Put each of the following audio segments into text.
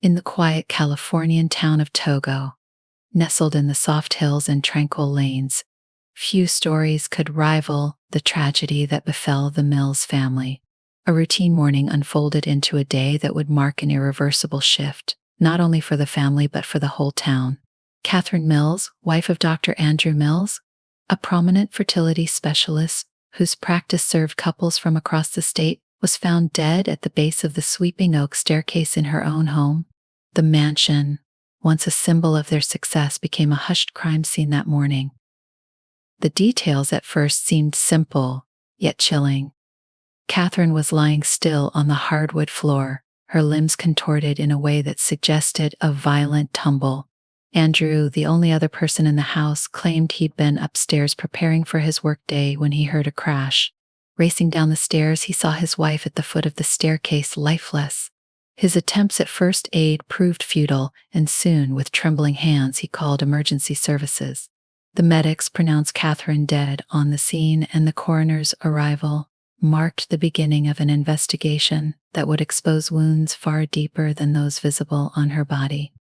In the quiet Californian town of Togo, nestled in the soft hills and tranquil lanes, few stories could rival the tragedy that befell the Mills family. A routine morning unfolded into a day that would mark an irreversible shift, not only for the family but for the whole town. Catherine Mills, wife of Dr. Andrew Mills, a prominent fertility specialist whose practice served couples from across the state, was found dead at the base of the sweeping oak staircase in her own home. The mansion, once a symbol of their success, became a hushed crime scene that morning. The details at first seemed simple, yet chilling. Catherine was lying still on the hardwood floor, her limbs contorted in a way that suggested a violent tumble. Andrew, the only other person in the house, claimed he'd been upstairs preparing for his workday when he heard a crash. Racing down the stairs, he saw his wife at the foot of the staircase, lifeless. His attempts at first aid proved futile, and soon, with trembling hands, he called emergency services. The medics pronounced Catherine dead on the scene, and the coroner's arrival marked the beginning of an investigation that would expose wounds far deeper than those visible on her body.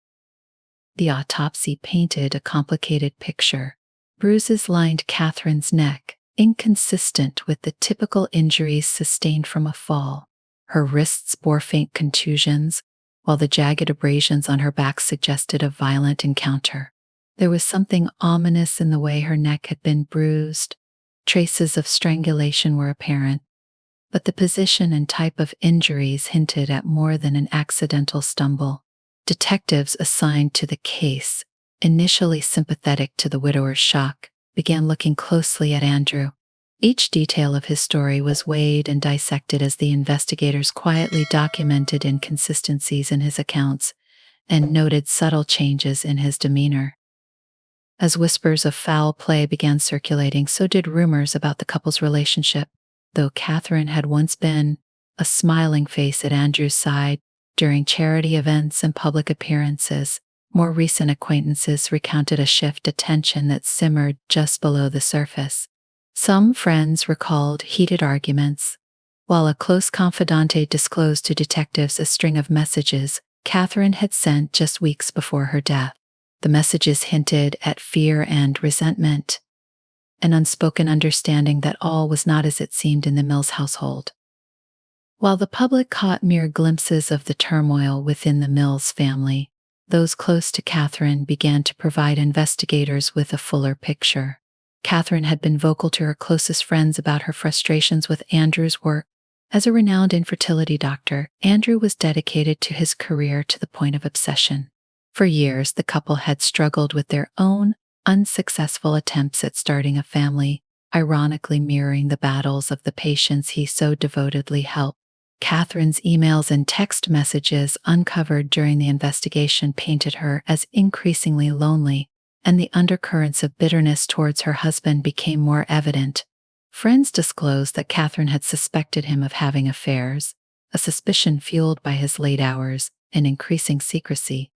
The autopsy painted a complicated picture. Bruises lined Catherine's neck, inconsistent with the typical injuries sustained from a fall. Her wrists bore faint contusions, while the jagged abrasions on her back suggested a violent encounter. There was something ominous in the way her neck had been bruised. Traces of strangulation were apparent, but the position and type of injuries hinted at more than an accidental stumble. Detectives assigned to the case, initially sympathetic to the widower's shock, began looking closely at Andrew. Each detail of his story was weighed and dissected as the investigators quietly documented inconsistencies in his accounts and noted subtle changes in his demeanor. As whispers of foul play began circulating, so did rumors about the couple's relationship. Though Catherine had once been a smiling face at Andrew's side during charity events and public appearances, more recent acquaintances recounted a shift of tension that simmered just below the surface. Some friends recalled heated arguments, while a close confidante disclosed to detectives a string of messages Catherine had sent just weeks before her death. The messages hinted at fear and resentment, an unspoken understanding that all was not as it seemed in the Mills household. While the public caught mere glimpses of the turmoil within the Mills family, those close to Catherine began to provide investigators with a fuller picture. Catherine had been vocal to her closest friends about her frustrations with Andrew's work. As a renowned infertility doctor, Andrew was dedicated to his career to the point of obsession. For years, the couple had struggled with their own unsuccessful attempts at starting a family, ironically mirroring the battles of the patients he so devotedly helped. Catherine's emails and text messages uncovered during the investigation painted her as increasingly lonely, and the undercurrents of bitterness towards her husband became more evident. Friends disclosed that Catherine had suspected him of having affairs, a suspicion fueled by his late hours and increasing secrecy.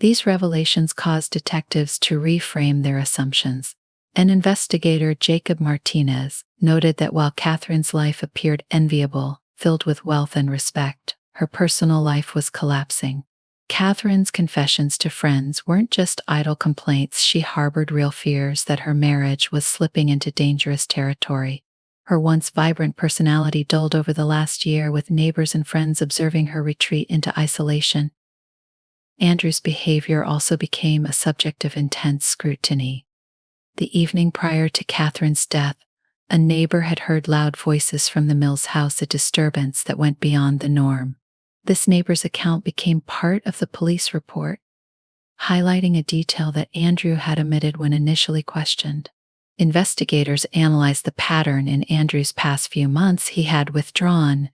These revelations caused detectives to reframe their assumptions. An investigator, Jacob Martinez, noted that while Catherine's life appeared enviable, filled with wealth and respect, her personal life was collapsing. Catherine's confessions to friends weren't just idle complaints. She harbored real fears that her marriage was slipping into dangerous territory. Her once vibrant personality dulled over the last year, with neighbors and friends observing her retreat into isolation. Andrew's behavior also became a subject of intense scrutiny. The evening prior to Catherine's death, a neighbor had heard loud voices from the Mills house, a disturbance that went beyond the norm. This neighbor's account became part of the police report, highlighting a detail that Andrew had omitted when initially questioned. Investigators analyzed the pattern. In Andrew's past few months, he had withdrawn,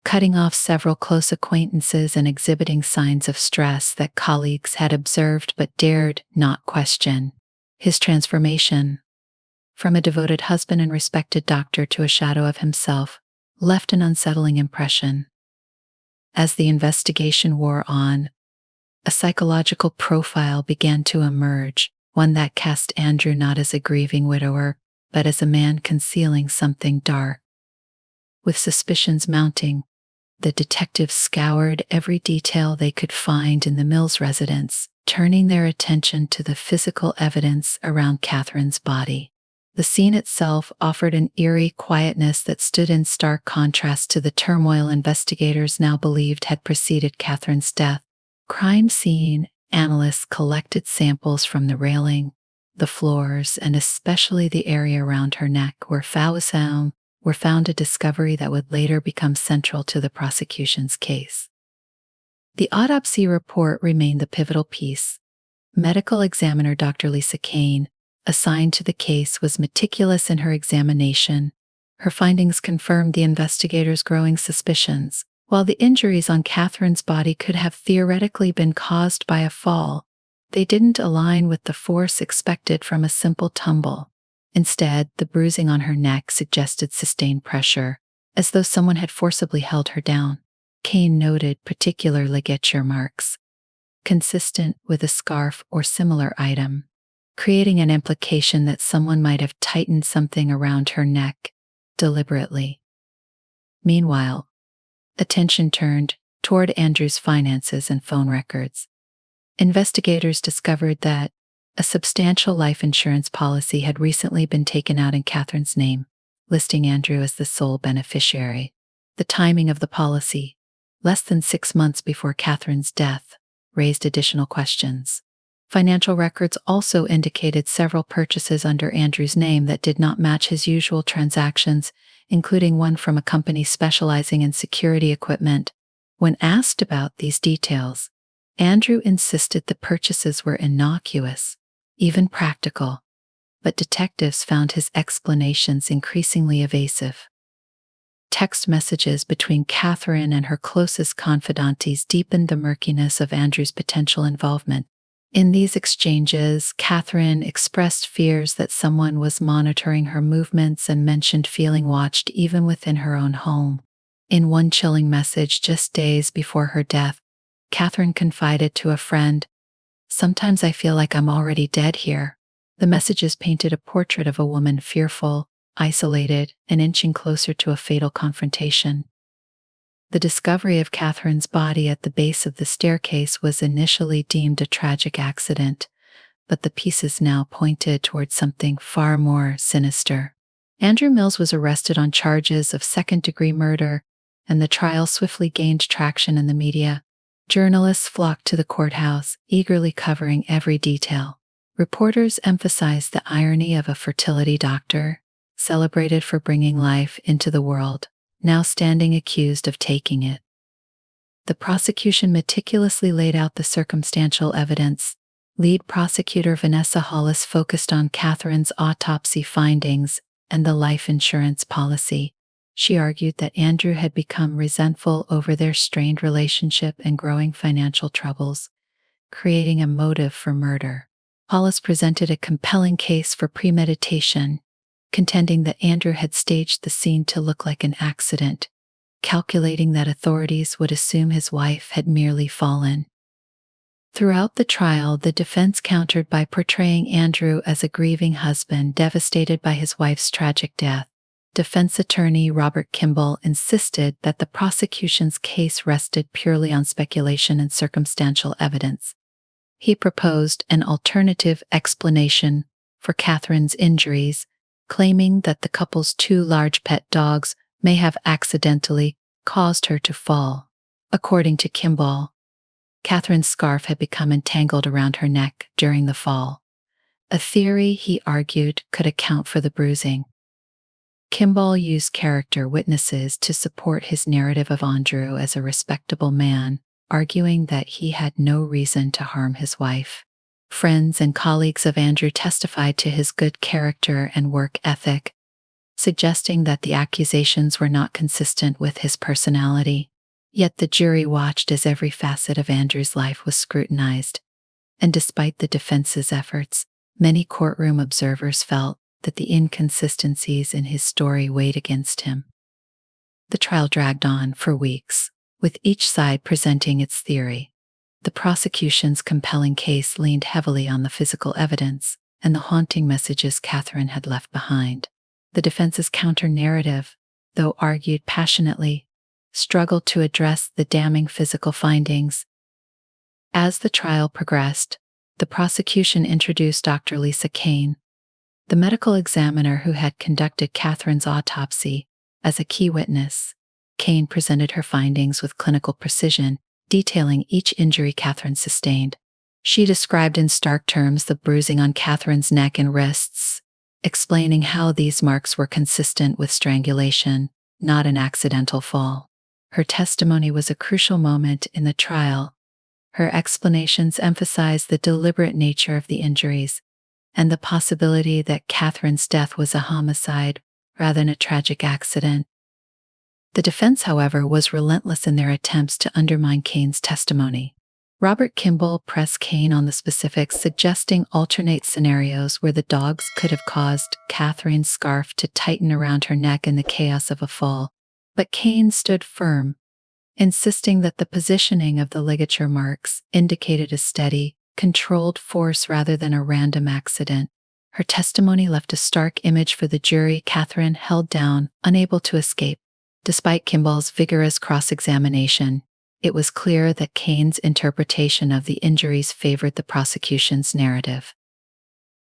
cutting off several close acquaintances and exhibiting signs of stress that colleagues had observed but dared not question. His transformation, from a devoted husband and respected doctor to a shadow of himself, left an unsettling impression. As the investigation wore on, a psychological profile began to emerge, one that cast Andrew not as a grieving widower, but as a man concealing something dark. With suspicions mounting, the detectives scoured every detail they could find in the Mills residence, turning their attention to the physical evidence around Catherine's body. The scene itself offered an eerie quietness that stood in stark contrast to the turmoil investigators now believed had preceded Catherine's death. Crime scene analysts collected samples from the railing, the floors, and especially the area around her neck where found a discovery that would later become central to the prosecution's case. The autopsy report remained the pivotal piece. Medical examiner Dr. Lisa Kane, assigned to the case, was meticulous in her examination. Her findings confirmed the investigators' growing suspicions. While the injuries on Catherine's body could have theoretically been caused by a fall, they didn't align with the force expected from a simple tumble. Instead, the bruising on her neck suggested sustained pressure, as though someone had forcibly held her down. Kane noted particular ligature marks, consistent with a scarf or similar item, creating an implication that someone might have tightened something around her neck deliberately. Meanwhile, attention turned toward Andrew's finances and phone records. Investigators discovered that a substantial life insurance policy had recently been taken out in Catherine's name, listing Andrew as the sole beneficiary. The timing of the policy, less than 6 months before Catherine's death, raised additional questions. Financial records also indicated several purchases under Andrew's name that did not match his usual transactions, including one from a company specializing in security equipment. When asked about these details, Andrew insisted the purchases were innocuous, even practical, but detectives found his explanations increasingly evasive. Text messages between Catherine and her closest confidantes deepened the murkiness of Andrew's potential involvement. In these exchanges, Catherine expressed fears that someone was monitoring her movements and mentioned feeling watched even within her own home. In one chilling message just days before her death, Catherine confided to a friend, "Sometimes I feel like I'm already dead here." The messages painted a portrait of a woman fearful, isolated, and inching closer to a fatal confrontation. The discovery of Catherine's body at the base of the staircase was initially deemed a tragic accident, but the pieces now pointed towards something far more sinister. Andrew Mills was arrested on charges of second-degree murder, and the trial swiftly gained traction in the media. Journalists flocked to the courthouse, eagerly covering every detail. Reporters emphasized the irony of a fertility doctor, celebrated for bringing life into the world, now standing accused of taking it. The prosecution meticulously laid out the circumstantial evidence. Lead prosecutor Vanessa Hollis focused on Catherine's autopsy findings and the life insurance policy. She argued that Andrew had become resentful over their strained relationship and growing financial troubles, creating a motive for murder. Hollis presented a compelling case for premeditation, contending that Andrew had staged the scene to look like an accident, calculating that authorities would assume his wife had merely fallen. Throughout the trial, the defense countered by portraying Andrew as a grieving husband devastated by his wife's tragic death. Defense attorney Robert Kimball insisted that the prosecution's case rested purely on speculation and circumstantial evidence. He proposed an alternative explanation for Catherine's injuries, claiming that the couple's 2 large pet dogs may have accidentally caused her to fall. According to Kimball, Catherine's scarf had become entangled around her neck during the fall, a theory he argued could account for the bruising. Kimball used character witnesses to support his narrative of Andrew as a respectable man, arguing that he had no reason to harm his wife. Friends and colleagues of Andrew testified to his good character and work ethic, suggesting that the accusations were not consistent with his personality. Yet the jury watched as every facet of Andrew's life was scrutinized, and despite the defense's efforts, many courtroom observers felt that the inconsistencies in his story weighed against him. The trial dragged on for weeks, with each side presenting its theory. The prosecution's compelling case leaned heavily on the physical evidence and the haunting messages Catherine had left behind. The defense's counter-narrative, though argued passionately, struggled to address the damning physical findings. As the trial progressed, the prosecution introduced Dr. Lisa Kane, the medical examiner who had conducted Catherine's autopsy, as a key witness. Kane presented her findings with clinical precision, detailing each injury Catherine sustained. She described in stark terms the bruising on Catherine's neck and wrists, explaining how these marks were consistent with strangulation, not an accidental fall. Her testimony was a crucial moment in the trial. Her explanations emphasized the deliberate nature of the injuries and the possibility that Catherine's death was a homicide rather than a tragic accident. The defense, however, was relentless in their attempts to undermine Kane's testimony. Robert Kimball pressed Kane on the specifics, suggesting alternate scenarios where the dogs could have caused Catherine's scarf to tighten around her neck in the chaos of a fall. But Kane stood firm, insisting that the positioning of the ligature marks indicated a steady, controlled force rather than a random accident. Her testimony left a stark image for the jury: Catherine held down, unable to escape. Despite Kimball's vigorous cross-examination, it was clear that Kane's interpretation of the injuries favored the prosecution's narrative.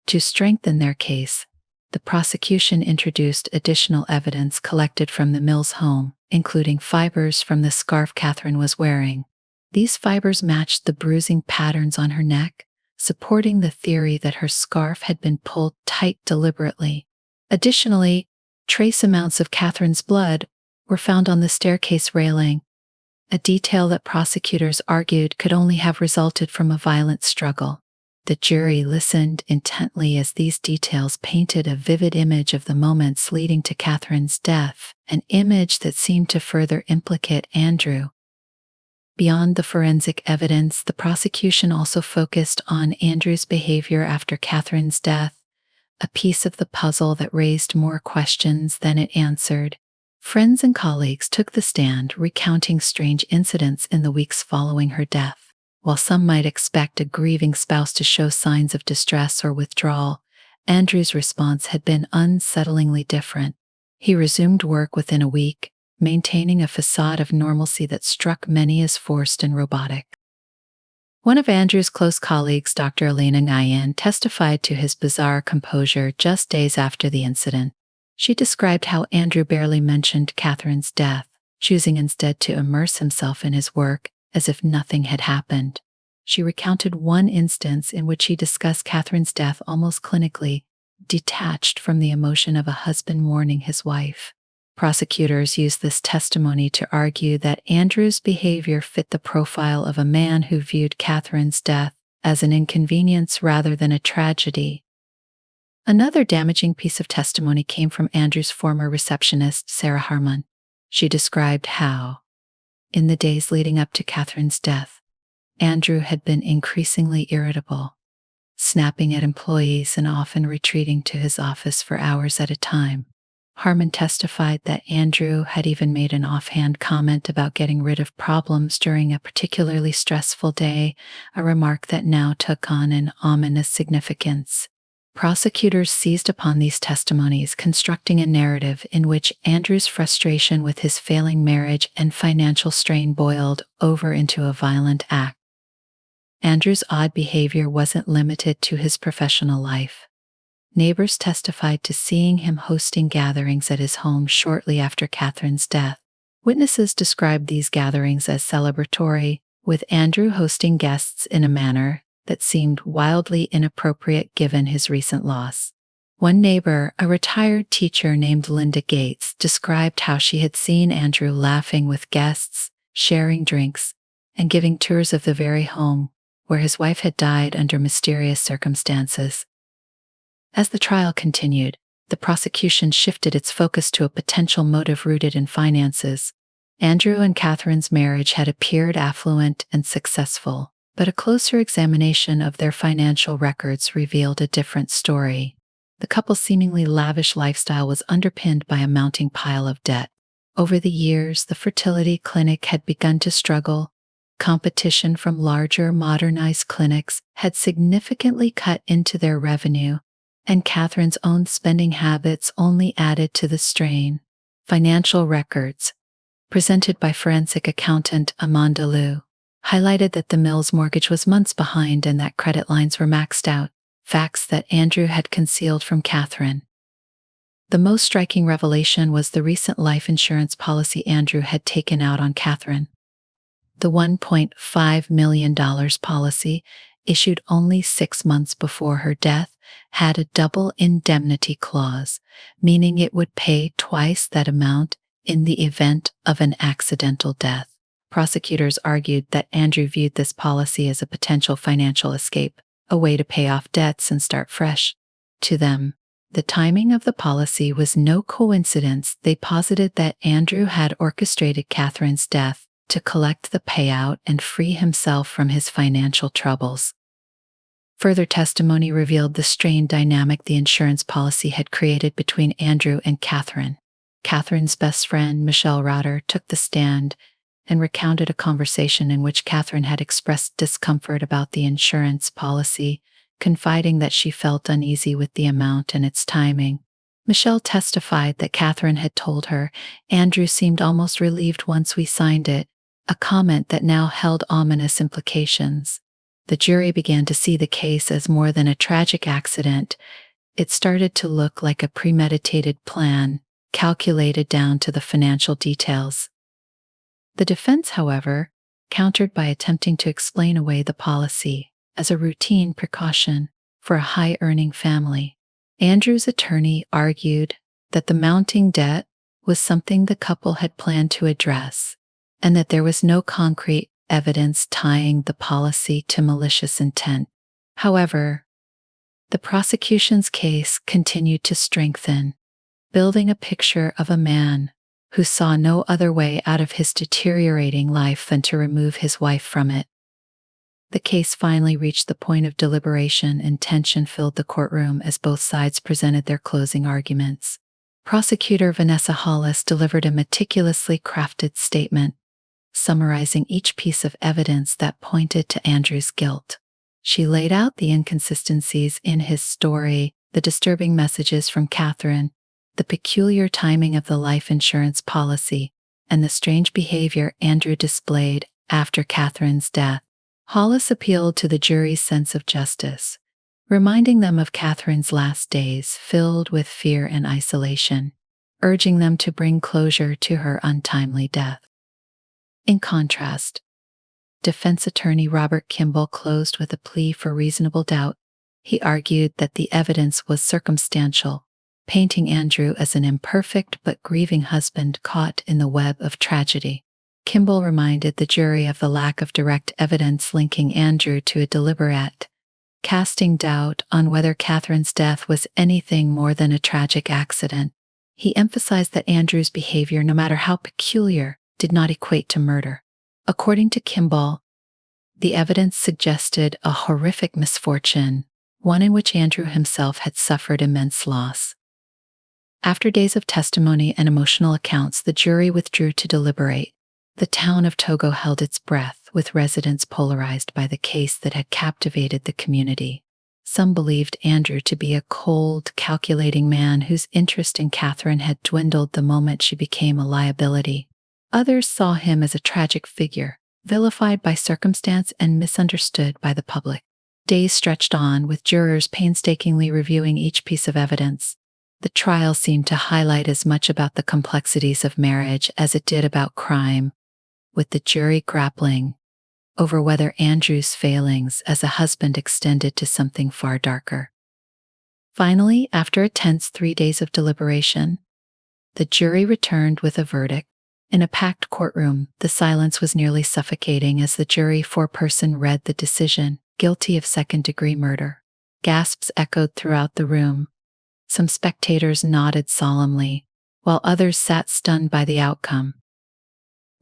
To strengthen their case, the prosecution introduced additional evidence collected from the Mills home, including fibers from the scarf Catherine was wearing. These fibers matched the bruising patterns on her neck, supporting the theory that her scarf had been pulled tight deliberately. Additionally, trace amounts of Catherine's blood were found on the staircase railing, a detail that prosecutors argued could only have resulted from a violent struggle. The jury listened intently as these details painted a vivid image of the moments leading to Catherine's death, an image that seemed to further implicate Andrew. Beyond the forensic evidence, the prosecution also focused on Andrew's behavior after Catherine's death, a piece of the puzzle that raised more questions than it answered. Friends and colleagues took the stand, recounting strange incidents in the weeks following her death. While some might expect a grieving spouse to show signs of distress or withdrawal, Andrew's response had been unsettlingly different. He resumed work within a week, maintaining a facade of normalcy that struck many as forced and robotic. One of Andrew's close colleagues, Dr. Elena Nguyen, testified to his bizarre composure just days after the incident. She described how Andrew barely mentioned Catherine's death, choosing instead to immerse himself in his work as if nothing had happened. She recounted one instance in which he discussed Catherine's death almost clinically, detached from the emotion of a husband mourning his wife. Prosecutors used this testimony to argue that Andrew's behavior fit the profile of a man who viewed Catherine's death as an inconvenience rather than a tragedy. Another damaging piece of testimony came from Andrew's former receptionist, Sarah Harmon. She described how, in the days leading up to Catherine's death, Andrew had been increasingly irritable, snapping at employees and often retreating to his office for hours at a time. Harmon testified that Andrew had even made an offhand comment about getting rid of problems during a particularly stressful day, a remark that now took on an ominous significance. Prosecutors seized upon these testimonies, constructing a narrative in which Andrew's frustration with his failing marriage and financial strain boiled over into a violent act. Andrew's odd behavior wasn't limited to his professional life. Neighbors testified to seeing him hosting gatherings at his home shortly after Catherine's death. Witnesses described these gatherings as celebratory, with Andrew hosting guests in a manner that seemed wildly inappropriate given his recent loss. One neighbor, a retired teacher named Linda Gates, described how she had seen Andrew laughing with guests, sharing drinks, and giving tours of the very home where his wife had died under mysterious circumstances. As the trial continued, the prosecution shifted its focus to a potential motive rooted in finances. Andrew and Catherine's marriage had appeared affluent and successful, but a closer examination of their financial records revealed a different story. The couple's seemingly lavish lifestyle was underpinned by a mounting pile of debt. Over the years, the fertility clinic had begun to struggle. Competition from larger, modernized clinics had significantly cut into their revenue, and Catherine's own spending habits only added to the strain. Financial records, presented by forensic accountant Amanda Liu, highlighted that the Mills mortgage was months behind and that credit lines were maxed out, facts that Andrew had concealed from Catherine. The most striking revelation was the recent life insurance policy Andrew had taken out on Catherine. The $1.5 million policy, issued only 6 months before her death, had a double indemnity clause, meaning it would pay twice that amount in the event of an accidental death. Prosecutors argued that Andrew viewed this policy as a potential financial escape, a way to pay off debts and start fresh. To them, the timing of the policy was no coincidence. They posited that Andrew had orchestrated Catherine's death to collect the payout and free himself from his financial troubles. Further testimony revealed the strained dynamic the insurance policy had created between Andrew and Catherine. Catherine's best friend, Michelle Rauter, took the stand and recounted a conversation in which Catherine had expressed discomfort about the insurance policy, confiding that she felt uneasy with the amount and its timing. Michelle testified that Catherine had told her, "Andrew seemed almost relieved once we signed it," a comment that now held ominous implications. The jury began to see the case as more than a tragic accident. It started to look like a premeditated plan, calculated down to the financial details. The defense, however, countered by attempting to explain away the policy as a routine precaution for a high-earning family. Andrew's attorney argued that the mounting debt was something the couple had planned to address, and that there was no concrete evidence tying the policy to malicious intent. However, the prosecution's case continued to strengthen, building a picture of a man who saw no other way out of his deteriorating life than to remove his wife from it. The case finally reached the point of deliberation, and tension filled the courtroom as both sides presented their closing arguments. Prosecutor Vanessa Hollis delivered a meticulously crafted statement, summarizing each piece of evidence that pointed to Andrew's guilt. She laid out the inconsistencies in his story, the disturbing messages from Catherine, the peculiar timing of the life insurance policy, and the strange behavior Andrew displayed after Catherine's death. Hollis appealed to the jury's sense of justice, reminding them of Catherine's last days filled with fear and isolation, urging them to bring closure to her untimely death. In contrast, defense attorney Robert Kimball closed with a plea for reasonable doubt. He argued that the evidence was circumstantial, painting Andrew as an imperfect but grieving husband caught in the web of tragedy. Kimball reminded the jury of the lack of direct evidence linking Andrew to a deliberate, casting doubt on whether Catherine's death was anything more than a tragic accident. He emphasized that Andrew's behavior, no matter how peculiar, did not equate to murder. According to Kimball, the evidence suggested a horrific misfortune, one in which Andrew himself had suffered immense loss. After days of testimony and emotional accounts, the jury withdrew to deliberate. The town of Togo held its breath, with residents polarized by the case that had captivated the community. Some believed Andrew to be a cold, calculating man whose interest in Catherine had dwindled the moment she became a liability. Others saw him as a tragic figure, vilified by circumstance and misunderstood by the public. Days stretched on, with jurors painstakingly reviewing each piece of evidence. The trial seemed to highlight as much about the complexities of marriage as it did about crime, with the jury grappling over whether Andrew's failings as a husband extended to something far darker. Finally, after a tense 3 days of deliberation, the jury returned with a verdict. In a packed courtroom, the silence was nearly suffocating as the jury foreperson read the decision, guilty of second-degree murder. Gasps echoed throughout the room. Some spectators nodded solemnly, while others sat stunned by the outcome.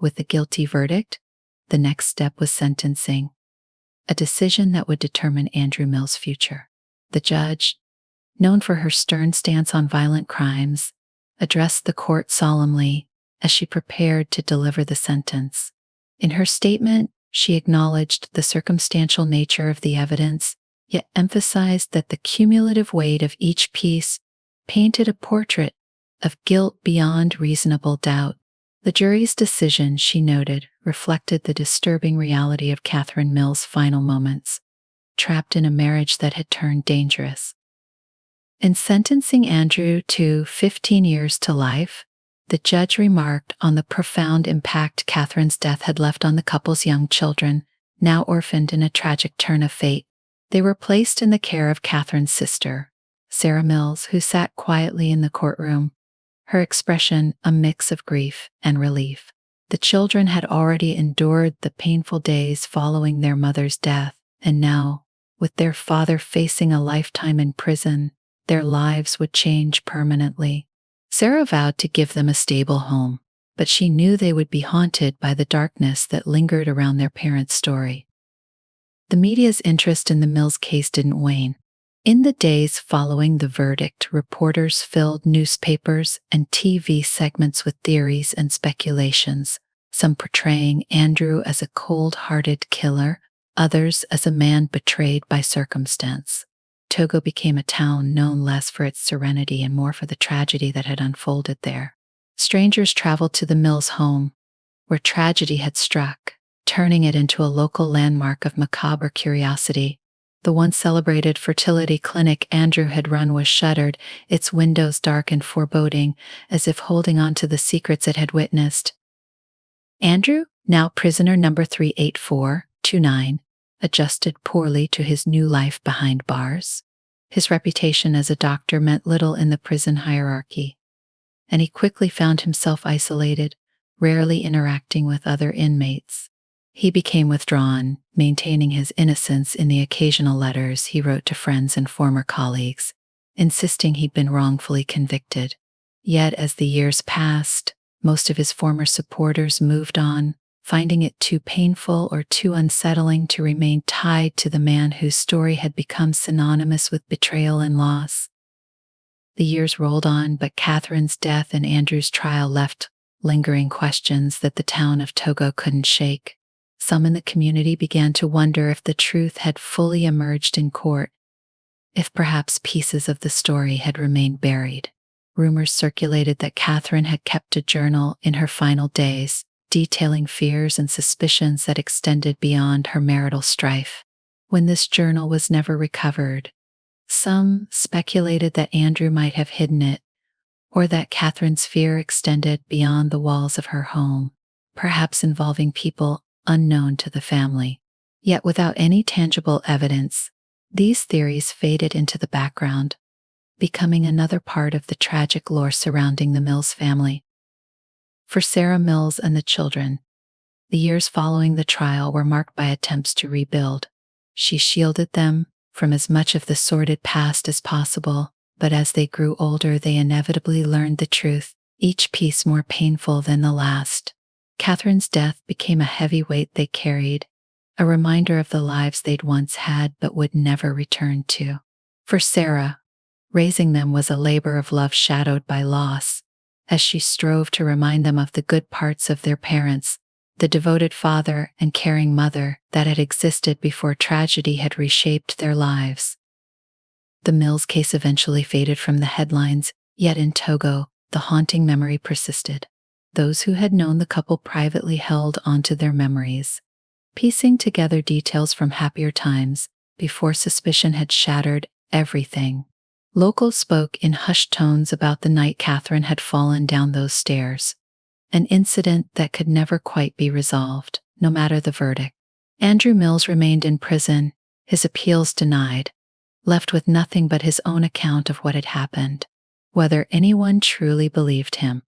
With the guilty verdict, the next step was sentencing, a decision that would determine Andrew Mills' future. The judge, known for her stern stance on violent crimes, addressed the court solemnly as she prepared to deliver the sentence. In her statement, she acknowledged the circumstantial nature of the evidence, yet emphasized that the cumulative weight of each piece painted a portrait of guilt beyond reasonable doubt. The jury's decision, she noted, reflected the disturbing reality of Catherine Mills' final moments, trapped in a marriage that had turned dangerous. In sentencing Andrew to 15 years to life, the judge remarked on the profound impact Catherine's death had left on the couple's young children, now orphaned in a tragic turn of fate. They were placed in the care of Catherine's sister, Sarah Mills, who sat quietly in the courtroom, her expression a mix of grief and relief. The children had already endured the painful days following their mother's death, and now, with their father facing a lifetime in prison, their lives would change permanently. Sarah vowed to give them a stable home, but she knew they would be haunted by the darkness that lingered around their parents' story. The media's interest in the Mills case didn't wane. In the days following the verdict, reporters filled newspapers and TV segments with theories and speculations, some portraying Andrew as a cold-hearted killer, others as a man betrayed by circumstance. Togo became a town known less for its serenity and more for the tragedy that had unfolded there. Strangers traveled to the Mills' home, where tragedy had struck, turning it into a local landmark of macabre curiosity. The once celebrated fertility clinic Andrew had run was shuttered, its windows dark and foreboding, as if holding on to the secrets it had witnessed. Andrew, now prisoner number 38429, adjusted poorly to his new life behind bars. His reputation as a doctor meant little in the prison hierarchy, and he quickly found himself isolated, rarely interacting with other inmates. He became withdrawn, maintaining his innocence in the occasional letters he wrote to friends and former colleagues, insisting he'd been wrongfully convicted. Yet as the years passed, most of his former supporters moved on, finding it too painful or too unsettling to remain tied to the man whose story had become synonymous with betrayal and loss. The years rolled on, but Catherine's death and Andrew's trial left lingering questions that the town of Togo couldn't shake. Some in the community began to wonder if the truth had fully emerged in court, if perhaps pieces of the story had remained buried. Rumors circulated that Catherine had kept a journal in her final days, detailing fears and suspicions that extended beyond her marital strife. When this journal was never recovered, some speculated that Andrew might have hidden it, or that Catherine's fear extended beyond the walls of her home, perhaps involving people unknown to the family. Yet without any tangible evidence, these theories faded into the background, becoming another part of the tragic lore surrounding the Mills family. For Sarah Mills and the children, the years following the trial were marked by attempts to rebuild. She shielded them from as much of the sordid past as possible, but as they grew older, they inevitably learned the truth, each piece more painful than the last. Catherine's death became a heavy weight they carried, a reminder of the lives they'd once had but would never return to. For Sarah, raising them was a labor of love shadowed by loss, as she strove to remind them of the good parts of their parents, the devoted father and caring mother that had existed before tragedy had reshaped their lives. The Mills case eventually faded from the headlines, yet in Togo, the haunting memory persisted. Those who had known the couple privately held onto their memories, piecing together details from happier times before suspicion had shattered everything. Locals spoke in hushed tones about the night Catherine had fallen down those stairs, an incident that could never quite be resolved, no matter the verdict. Andrew Mills remained in prison, his appeals denied, left with nothing but his own account of what had happened. Whether anyone truly believed him,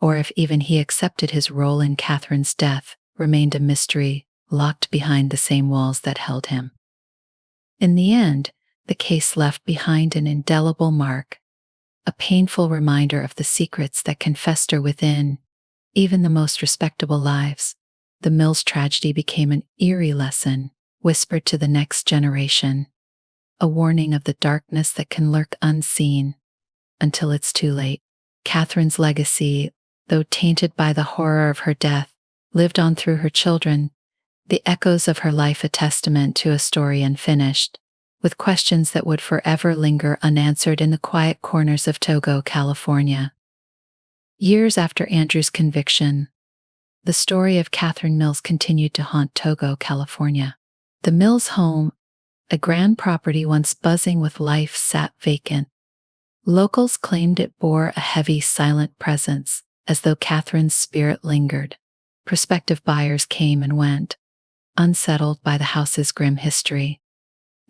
or if even he accepted his role in Catherine's death, remained a mystery, locked behind the same walls that held him. In the end, the case left behind an indelible mark, a painful reminder of the secrets that can fester within even the most respectable lives. The Mills tragedy became an eerie lesson, whispered to the next generation, a warning of the darkness that can lurk unseen until it's too late. Catherine's legacy, though tainted by the horror of her death, lived on through her children, the echoes of her life a testament to a story unfinished, with questions that would forever linger unanswered in the quiet corners of Togo, California. Years after Andrew's conviction, the story of Catherine Mills continued to haunt Togo, California. The Mills home, a grand property once buzzing with life, sat vacant. Locals claimed it bore a heavy, silent presence, as though Catherine's spirit lingered. Prospective buyers came and went, unsettled by the house's grim history.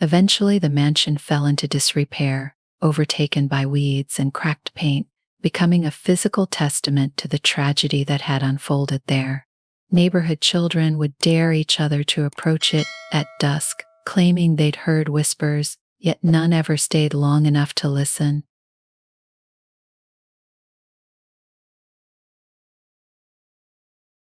Eventually, the mansion fell into disrepair, overtaken by weeds and cracked paint, becoming a physical testament to the tragedy that had unfolded there. Neighborhood children would dare each other to approach it at dusk, claiming they'd heard whispers, yet none ever stayed long enough to listen.